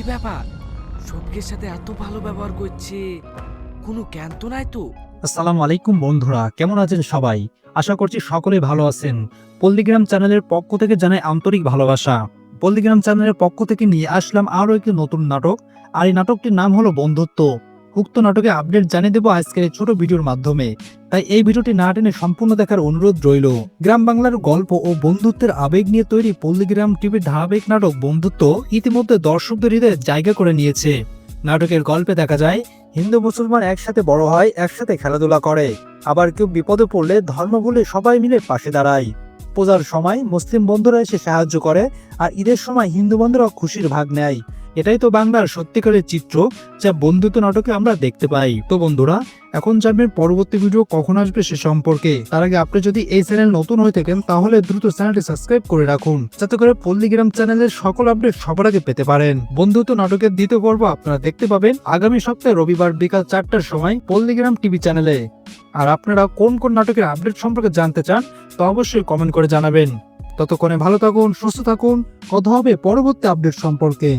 কি ব্যাপার? সবকের সাথে এত ভালো ব্যবহার করছে, কোনো জ্ঞান তো নাই তো? আসসালামু আলাইকুম বন্ধুরা, কেমন আছেন সবাই? আশা করছি সকলে ভালো আছেন। পল্লীগ্রাম চ্যানেলের পক্ষ থেকে জানাই আন্তরিক ভালোবাসা। পল্লীগ্রাম চ্যানেলের পক্ষ থেকে নিয়ে আসলাম আরও একটি নতুন নাটক, আর এই নাটকটির নাম হলো বন্ধুত্ব। উক্ত নাটকে আপডেট জানিয়ে দেবো আজকের এই ছোট ভিডিওর মাধ্যমে, তাই এই ভিডিওটি না টেনে সম্পূর্ণ দেখার অনুরোধ রইল। গ্রাম বাংলার গল্প ও বন্ধুত্বের আবেগ নিয়ে তৈরি পল্লীগ্রাম টিভির ধারাবাহিক নাটক বন্ধুত্ব ইতিমধ্যে দর্শকদের হৃদয়ে জায়গা করে নিয়েছে। নাটকের গল্পে দেখা যায় হিন্দু মুসলমান একসাথে বড় হয়, একসাথে খেলাধুলা করে, আবার কেউ বিপদে পড়লে ধর্ম ভুলে সবাই মিলে পাশে দাঁড়ায়। পূজার সময় মুসলিম বন্ধুরা এসে সাহায্য করে, আর ঈদের সময় হিন্দু বন্ধুরা খুশির ভাগ নেয়। এটাই তো বাংলার সত্যিকারের চিত্র, যা বন্ধুত্ব নাটকে আমরা দেখতে পাই। তো বন্ধুরা, এখন জানবেন পরবর্তী ভিডিও কখন আসবে সে সম্পর্কে। তার আগে আপনি যদি এই চ্যানেল নতুন হয়ে থাকেন তাহলে দ্রুত চ্যানেলটি সাবস্ক্রাইব করে রাখুন, যাতে করে পল্লীগ্রাম চ্যানেলের সকল আপডেট সবার আগে পেতে পারেন। বন্ধুত্ব নাটকের দ্বিতীয় পর্ব আপনারা দেখতে পাবেন আগামী সপ্তাহে রবিবার বিকাল 4টার সময় পল্লীগ্রাম টিভি চ্যানেলে। আর আপনারা কোন কোন নাটকের আপডেট সম্পর্কে জানতে চান তো অবশ্যই কমেন্ট করে জানাবেন। ততক্ষণে ভালো থাকুন, সুস্থ থাকুন, কথা হবে পরবর্তী আপডেট সম্পর্কে।